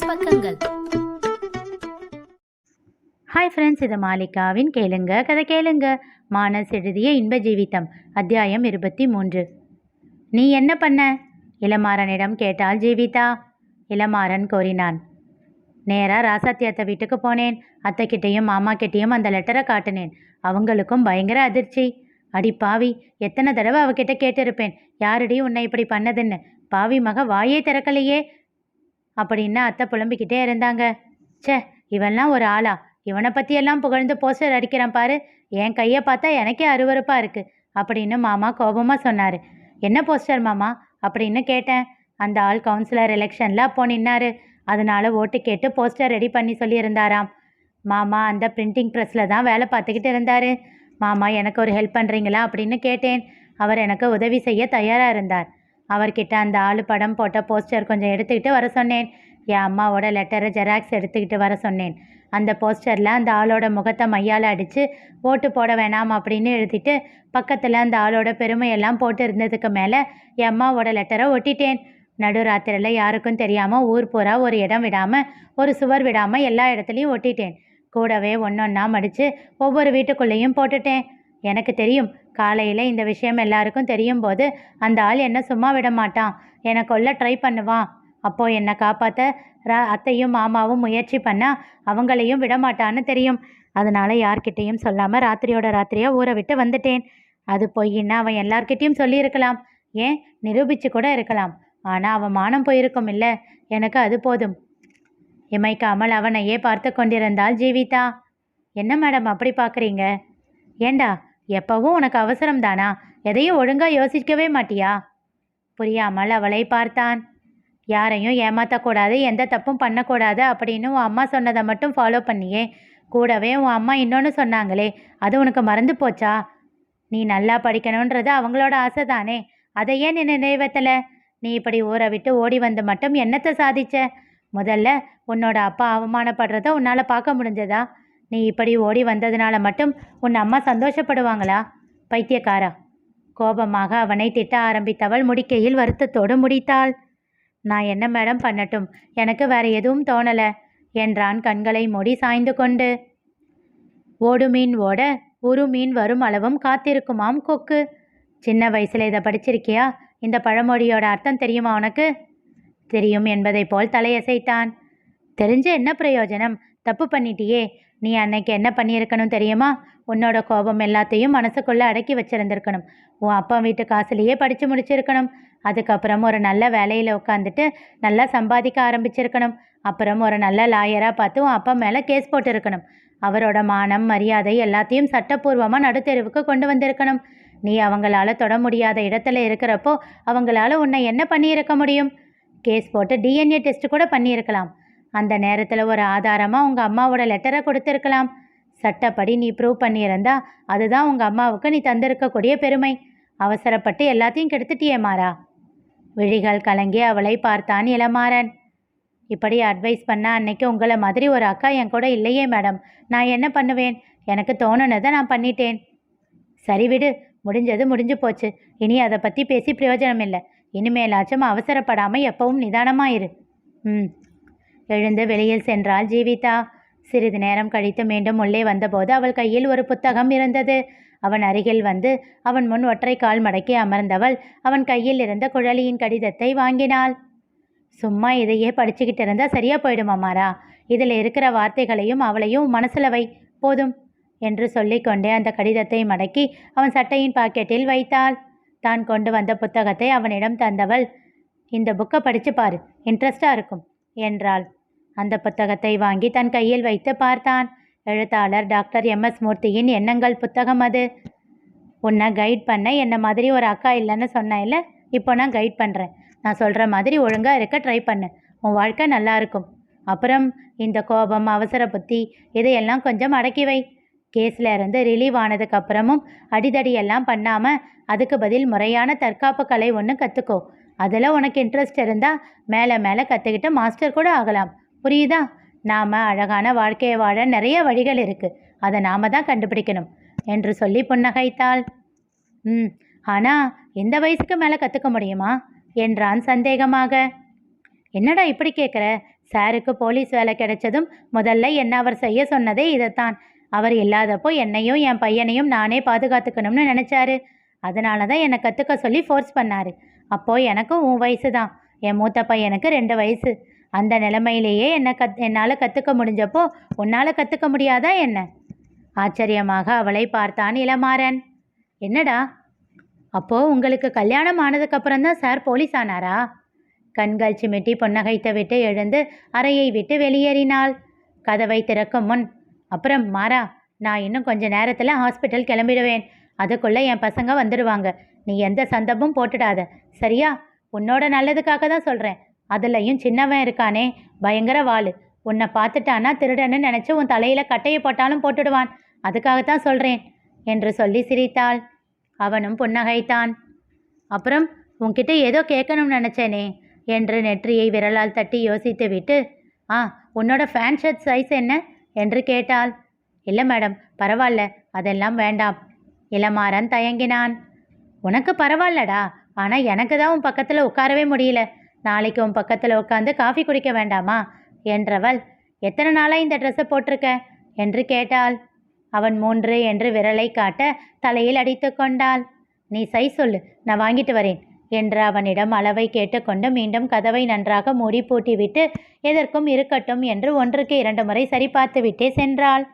பக்கங்கள். Hi friends, இது மாலிகாவின் கேளுங்க கதை கேளுங்க. மானஸ் எழுதிய இன்ப ஜீவிதம், அத்தியாயம் 23. நீ என்ன பண்ண? இளமாறனிடம் கேட்டாள் ஜீவிதா. இளமாறன் கோரினான். நேராக ராசாத்தி அத்தை வீட்டுக்கு போனேன். அத்தைக்கிட்டேயும் மாமா கிட்டேயும் அந்த லெட்டரை காட்டினேன். அவங்களுக்கும் பயங்கர அதிர்ச்சி. அடி பாவி, எத்தனை தடவை அவகிட்ட கேட்டிருப்பேன், யாரடி உன்னை இப்படி பண்ணதுன்னு. பாவி மக வாயே திறக்கலையே அப்படின்னு அத்தை புலம்பிக்கிட்டே இருந்தாங்க. ச்சே, இவன்லாம் ஒரு ஆளா? இவனை பற்றியெல்லாம் புகழ்ந்து போஸ்டர் அடிக்கிறான் பாரு. என் கையை பார்த்தா எனக்கே அருவருப்பாக இருக்குது அப்படின்னு மாமா கோபமாக சொன்னார். என்ன போஸ்டர் மாமா அப்படின்னு கேட்டேன். அந்த ஆள் கவுன்சிலர் எலெக்ஷனில் அப்போ நின்னார். அதனால ஓட்டு கேட்டு போஸ்டர் ரெடி பண்ணி சொல்லியிருந்தாராம். மாமா அந்த பிரிண்டிங் ப்ரெஸ்ஸில் தான் வேலை பார்த்துக்கிட்டு இருந்தார். மாமா எனக்கு ஒரு ஹெல்ப் பண்ணுறீங்களா அப்படின்னு கேட்டேன். அவர் எனக்கு உதவி செய்ய தயாராக இருந்தார். அவர்கிட்ட அந்த ஆள் படம் போட்ட போஸ்டர் கொஞ்சம் எடுத்துக்கிட்டு வர சொன்னேன். என் அம்மாவோட லெட்டரை ஜெராக்ஸ் எடுத்துக்கிட்டு வர சொன்னேன். அந்த போஸ்டரில் அந்த ஆளோட முகத்தை மையால் அடித்து ஓட்டு போட வேணாம் அப்படின்னு எழுதிட்டு பக்கத்தில் அந்த ஆளோட பெருமையெல்லாம் போட்டு இருந்ததுக்கு மேலே என் அம்மாவோட லெட்டரை ஒட்டிட்டேன். நடுராத்திரியில் யாருக்கும் தெரியாமல் ஊர் பூரா ஒரு இடம் விடாமல், ஒரு சுவர் விடாமல் எல்லா இடத்துலையும் ஒட்டிட்டேன். கூடவே ஒன்றொன்னா மடித்து ஒவ்வொரு வீட்டுக்குள்ளேயும் போட்டுட்டேன். எனக்கு தெரியும், காலையில் இந்த விஷயம் எல்லாருக்கும் தெரியும் போது அந்த ஆள் என்னை சும்மா விட மாட்டான், என்னை கொல்ல ட்ரை பண்ணுவான். அப்போது என்னை காப்பாற்ற அத்தையும் மாமாவும் முயற்சி பண்ணால் அவங்களையும் விட மாட்டான்னு தெரியும். அதனால் யார்கிட்டையும் சொல்லாமல் ராத்திரியோட ராத்திரியாக ஊரை விட்டு வந்துட்டேன். அது பொய்யின்னா அவன் எல்லார்கிட்டையும் சொல்லியிருக்கலாம், ஏன் நிரூபித்து கூட இருக்கலாம். ஆனால் அவன் மானம் போயிருக்கும் இல்லை, எனக்கு அது போதும். இமைக்காமல் அவனையே பார்த்து கொண்டிருந்தாள் ஜீவிதா. என்ன மேடம் அப்படி பார்க்குறீங்க? ஏண்டா, எப்பவும் உனக்கு அவசரம் தானா? எதையும் ஒழுங்காக யோசிக்கவே மாட்டியா? புரியாமல் அவளை பார்த்தான். யாரையும் ஏமாற்றக்கூடாது, எந்த தப்பும் பண்ணக்கூடாது அப்படின்னு உன் அம்மா சொன்னதை மட்டும் ஃபாலோ பண்ணியே. கூடவே உன் அம்மா இன்னொன்று சொன்னாங்களே, அது உனக்கு மறந்து போச்சா? நீ நல்லா படிக்கணுன்றது அவங்களோட ஆசை தானே, அதையே நீ நிறைவேற்றலை. நீ இப்படி ஊரை விட்டு ஓடி வந்து மட்டும் என்னத்தை சாதிச்ச? முதல்ல உன்னோட அப்பா அவமானப்படுறத உன்னால் பார்க்க முடிஞ்சதா? நீ இப்படி ஓடி வந்ததுனால மட்டும் உன் அம்மா சந்தோஷப்படுவாங்களா? பைத்தியக்காரா! கோபமாக அவனை திட்ட ஆரம்பித்தவள் முடிக்கையில் வருத்தத்தோடு முடித்தாள். நான் என்ன மேடம் பண்ணட்டும், எனக்கு வேற எதுவும் தோணலை என்றான் கண்களை மூடி சாய்ந்து கொண்டு. ஓடு மீன் ஓட ஒரு மீன் வரும் அளவும் காத்திருக்குமாம் கொக்கு. சின்ன வயசில் இதை படிச்சிருக்கியா? இந்த பழமொழியோட அர்த்தம் தெரியுமா உனக்கு? தெரியும் என்பதை போல் தலையசைத்தான். தெரிஞ்ச என்ன பிரயோஜனம்? தப்பு பண்ணிட்டியே. நீ அன்னைக்கு என்ன பண்ணியிருக்கணும் தெரியுமா? உன்னோட கோபம் எல்லாத்தையும் மனசுக்குள்ளே அடக்கி வச்சுருந்துருக்கணும். உன் அப்பா வீட்டு காசுலேயே படித்து முடிச்சிருக்கணும். அதுக்கப்புறம் ஒரு நல்ல வேலையில் உட்காந்துட்டு நல்லா சம்பாதிக்க ஆரம்பிச்சிருக்கணும். அப்புறம் ஒரு நல்ல லாயராக பார்த்து உன் அப்பா மேலே கேஸ் போட்டிருக்கணும். அவரோட மானம் மரியாதை எல்லாத்தையும் சட்டப்பூர்வமாக நடுத்தெருவுக்கு கொண்டு வந்திருக்கணும். நீ அவங்களால தொட முடியாத இடத்துல இருக்கிறப்போ அவங்களால உன்னை என்ன பண்ணியிருக்க முடியும்? கேஸ் போட்டு DNA டெஸ்ட் கூட பண்ணியிருக்கலாம். அந்த நேரத்தில் ஒரு ஆதாரமாக உங்கள் அம்மாவோட லெட்டரை கொடுத்துருக்கலாம். சட்டப்படி நீ ப்ரூவ் பண்ணியிருந்தா அதுதான் உங்கள் அம்மாவுக்கு நீ தந்திருக்கக்கூடிய பெருமை. அவசரப்பட்டு எல்லாத்தையும் கெடுத்துட்டியே மாறா. விழிகள் கலங்கி அவளை பார்த்தான் இளமாறன். இப்படி அட்வைஸ் பண்ண அன்னைக்கு உங்களை மாதிரி ஒரு அக்கா என் கூட இல்லையே மேடம். நான் என்ன பண்ணுவேன்? எனக்கு தோணுனதை நான் பண்ணிட்டேன். சரி விடு, முடிஞ்சது முடிஞ்சு போச்சு. இனி அதை பற்றி பேசி பிரயோஜனம் இல்லை. இனிமேலாச்சும் அவசரப்படாமல் எப்பவும் நிதானமாயிரு. எழுந்து வெளியில் சென்றாள் ஜீவிதா. சிறிது நேரம் கழித்து மீண்டும் உள்ளே வந்தபோது அவள் கையில் ஒரு புத்தகம் இருந்தது. அவன் அருகில் வந்து அவன் முன் ஒற்றை கால் மடக்கி அமர்ந்தவள் அவன் கையில் இருந்த குழலியின் கடிதத்தை வாங்கினாள். சும்மா இதையே படிச்சுக்கிட்டு இருந்தால் சரியா போயிடும் அம்மாரா. இதில் இருக்கிற வார்த்தைகளையும் அவளையும் மனசில் வை போதும் என்று சொல்லிக்கொண்டே அந்த கடிதத்தை மடக்கி அவன் சட்டையின் பாக்கெட்டில் வைத்தாள். தான் கொண்டு வந்த புத்தகத்தை அவனிடம் தந்தவள், இந்த புக்கை படித்து பாரு, இன்ட்ரெஸ்டாக இருக்கும் என்றாள். அந்த புத்தகத்தை வாங்கி தன் கையில் வைத்து பார்த்தான். எழுத்தாளர் டாக்டர் MS மூர்த்தியின் எண்ணங்கள் புத்தகம் அது. உன்னை கைட் பண்ண என்ன மாதிரி ஒரு அக்கா இல்லைன்னு சொன்ன இல்லை, இப்போ நான் கைட் பண்ணுறேன். நான் சொல்கிற மாதிரி ஒழுங்காக இருக்க ட்ரை பண்ணு, உன் வாழ்க்கை நல்லா இருக்கும். அப்புறம் இந்த கோபம் அவசர புத்தி இதையெல்லாம் கொஞ்சம் அடக்கி வை. கேஸில் இருந்து ரிலீவ் ஆனதுக்கப்புறமும் அடிதடியெல்லாம் பண்ணாமல் அதுக்கு பதில் முறையான தற்காப்பு கலை ஒன்று கற்றுக்கோ. அதில் உனக்கு இன்ட்ரெஸ்ட் இருந்தால் மேலே மேலே கற்றுக்கிட்டு மாஸ்டர் கூட ஆகலாம். புரியுதா? நாம் அழகான வாழ்க்கையை வாழ நிறைய வழிகள் இருக்குது, அதை நாம் தான் கண்டுபிடிக்கணும் என்று சொல்லி புன்னகைத்தாள். ஆனால் எந்த வயசுக்கு மேலே கற்றுக்க முடியுமா என்றான் சந்தேகமாக. என்னடா இப்படி கேட்குற? சாருக்கு போலீஸ் வேலை கிடைச்சதும் முதல்ல என்ன அவர் செய்ய சொன்னதே இதைத்தான். அவர் இல்லாதப்போ என்னையும் என் பையனையும் நானே பாதுகாத்துக்கணும்னு நினச்சாரு. அதனால தான் என்னை கற்றுக்க சொல்லி ஃபோர்ஸ் பண்ணார். அப்போது எனக்கும் உன் வயசு தான், என் மூத்த பையனுக்கு 2 வயசு. அந்த நிலைமையிலேயே என்னால் கற்றுக்க முடிஞ்சப்போ உன்னால் கற்றுக்க முடியாதா என்ன? ஆச்சரியமாக அவளை பார்த்தான் இளமாறன். என்னடா, அப்போது உங்களுக்கு கல்யாணம் ஆனதுக்கப்புறம் தான் சார் போலீஸ் ஆனாரா? கண்கள் சிமிட்டி புன்னகைத்து விட்டு எழுந்து அறையை விட்டு வெளியேறினாள். கதவை திறக்கும் முன், அப்புறம் மாறா, நான் இன்னும் கொஞ்ச நேரத்தில் ஹாஸ்பிட்டல் கிளம்பிடுவேன். அதுக்குள்ளே என் பசங்க வந்துடுவாங்க. நீ எந்த சந்தமும் போட்டுடாத, சரியா? உன்னோட நல்லதுக்காக தான் சொல்கிறேன். அதுலேயும் சின்னவன் இருக்கானே, பயங்கர வாள். உன்னை பார்த்துட்டானா திருடன்னு நினச்சி உன் தலையில் கட்டையை போட்டாலும் போட்டுடுவான். அதுக்காகத்தான் சொல்கிறேன் என்று சொல்லி சிரித்தாள். அவனும் புன்னகைத்தான். அப்புறம் உன்கிட்ட ஏதோ கேட்கணும்னு நினச்சேனே என்று நெற்றியை விரலால் தட்டி யோசித்து விட்டு, உன்னோட ஃபேன் ஷர்ட் சைஸ் என்ன என்று கேட்டாள். இல்லை மேடம், பரவாயில்ல, அதெல்லாம் வேண்டாம். இளமாறன் தயங்கினான். உனக்கு பரவாயில்லடா, ஆனால் எனக்கு தான் உன் பக்கத்தில் உட்காரவே முடியல. நாளைக்கு உன் பக்கத்தில் உட்காந்து காஃபி குடிக்க வேண்டாமா என்றவள், எத்தனை நாளாக இந்த ட்ரெஸ்ஸை போட்டிருக்க என்று கேட்டாள். அவன் 3 என்று விரலை காட்ட தலையில் அடித்து கொண்டாள். நீ சைஸ் சொல்லு, நான் வாங்கிட்டு வரேன் என்று அவனிடம் அளவை கேட்டுக்கொண்டு மீண்டும் கதவை நன்றாக மூடி பூட்டிவிட்டு எதற்கும் இருக்கட்டும் என்று 1க்கு 2 முறை சரிபார்த்து விட்டே சென்றாள்.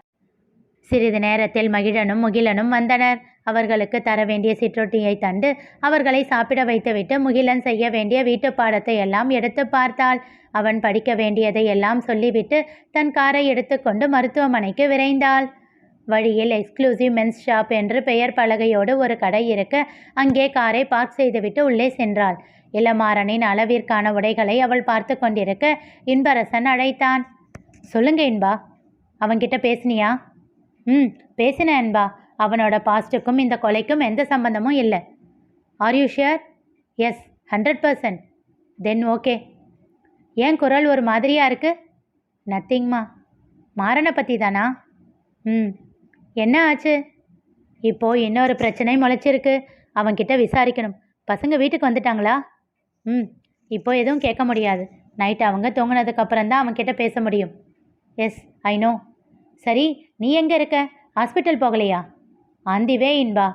சிறிது நேரத்தில் மகிழனும் முகிலனும் வந்தனர். அவர்களுக்கு தர வேண்டிய சிற்றுண்டியை தந்து அவர்களை சாப்பிட வைத்துவிட்டு முகிலன் செய்ய வேண்டிய வீட்டு பாடத்தை எல்லாம் எடுத்து பார்த்தாள். அவன் படிக்க வேண்டியதை எல்லாம் சொல்லிவிட்டு தன் காரை எடுத்துக்கொண்டு மருத்துவமனைக்கு விரைந்தாள். வழியில் எக்ஸ்க்ளூசிவ் மென்ஸ் ஷாப் என்று பெயர் பலகையோடு ஒரு கடை இருக்க அங்கே காரை பார்க் செய்துவிட்டு உள்ளே சென்றாள். இளமாறனின் அளவிற்கான உடைகளை அவள் பார்த்து கொண்டிருக்க இன்பரசன் அழைத்தான். சொல்லுங்க இன்பா, அவன்கிட்ட பேசினியா? பேசினேன் அன்பா. அவனோட பாஸ்ட்டுக்கும் இந்த கொலைக்கும் எந்த சம்பந்தமும் இல்லை. Are you sure? Yes, 100%. Then okay. ஏன் குரல் ஒரு மாதிரியாக இருக்கு? நத்திங்மா. மாறனை பற்றி தானா? என்ன ஆச்சு? இப்போது இன்னொரு பிரச்சனை முளைச்சிருக்கு. அவன்கிட்ட விசாரிக்கணும். பசங்க வீட்டுக்கு வந்துட்டாங்களா? இப்போ எதுவும் கேட்க முடியாது. நைட்டு அவங்க தூங்கினதுக்கப்புறம் தான் அவன்கிட்ட பேச முடியும். Yes, I know. சரி, நீ எங்கே இருக்க? ஹாஸ்பிட்டல் போகலையா? ஆந்திவே இன்பா.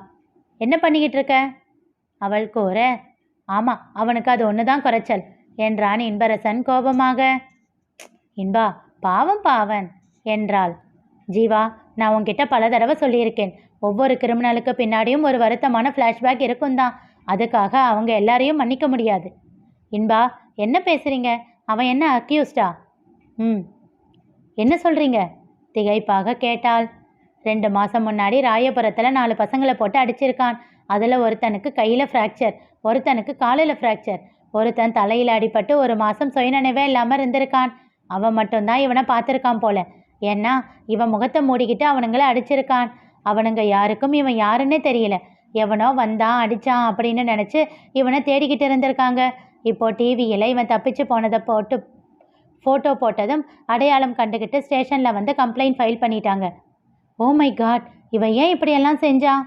என்ன பண்ணிக்கிட்டு இருக்க? அவள் கூற, ஆமாம், அவனுக்கு அது ஒன்று தான் குறைச்சல் என்றான் இன்பரசன் கோபமாக. இன்பா, பாவம் பாவன் என்றாள். ஜீவா, நான் உன்கிட்ட பல தடவை சொல்லியிருக்கேன், ஒவ்வொரு கிரிமினலுக்கு பின்னாடியும் ஒரு வருத்தமான ஃப்ளாஷ்பேக் இருக்கும் தான். அதுக்காக அவங்க எல்லாரையும் மன்னிக்க முடியாது. இன்பா, என்ன பேசுகிறீங்க? அவன் என்ன அக்யூஸ்டா? என்ன சொல்கிறீங்க? திகைப்பாக கேட்டாள். 2 மாதம் முன்னாடி ராயபுரத்தில் 4 பசங்களை போட்டு அடிச்சிருக்கான். அதில் ஒருத்தனுக்கு கையில் ஃப்ராக்சர், ஒருத்தனுக்கு காலில் ஃப்ராக்சர், ஒருத்தன் தலையில் அடிபட்டு 1 மாதம் சுயநினைவே இல்லாமல் இருந்திருக்கான். அவன் மட்டும்தான் இவனை பார்த்துருக்கான் போல. ஏன்னா இவன் முகத்தை மூடிக்கிட்டு அவனுங்களை அடிச்சிருக்கான். அவனுங்க யாருக்கும் இவன் யாருன்னே தெரியல. எவனோ வந்தான் அடித்தான் அப்படின்னு நினச்சி இவனை தேடிக்கிட்டு இருந்திருக்காங்க. இப்போது டிவியில் இவன் தப்பிச்சு போனதை போட்டு ஃபோட்டோ போட்டதும் அடையாளம் கண்டுக்கிட்டு ஸ்டேஷனில் வந்து கம்ப்ளைண்ட் ஃபைல் பண்ணிட்டாங்க. ஓ மை காட், இவன் ஏன் இப்படியெல்லாம் செஞ்சான்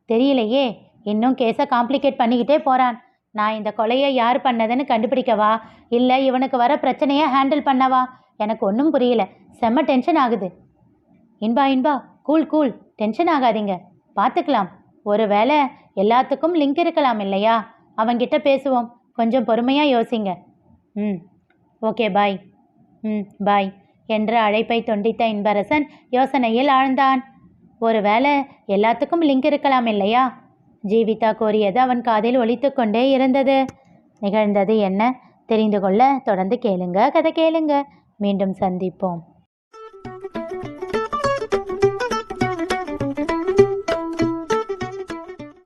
தெரியலையே. இன்னும் கேஸை காம்ப்ளிகேட் பண்ணிக்கிட்டே போகிறான். நான் இந்த கொலையை யார் பண்ணதுன்னு கண்டுபிடிக்கவா, இல்லை இவனுக்கு வர பிரச்சனையை ஹேண்டில் பண்ணவா? எனக்கு ஒன்றும் புரியல. செம்ம டென்ஷன் ஆகுது. இன்பா, கூல், டென்ஷன் ஆகாதீங்க, பார்த்துக்கலாம். ஒரு வேளை எல்லாத்துக்கும் லிங்க் இருக்கலாம் இல்லையா? அவங்கிட்ட பேசுவோம். கொஞ்சம் பொறுமையாக யோசிங்க. ஓகே, பாய். பாய் என்ற அழைப்பை துண்டித்த இன்பரசன் யோசனையில் ஆழ்ந்தான். ஒரு வேளை எல்லாத்துக்கும் லிங்க் இருக்கலாம் இல்லையா? ஜீவிதா கூறியது அவன் காதில் ஒலித்து கொண்டே இருந்தது. நிகழ்ந்தது என்ன தெரிந்து கொள்ள தொடர்ந்து கேளுங்க, கதை கேளுங்க. மீண்டும் சந்திப்போம்.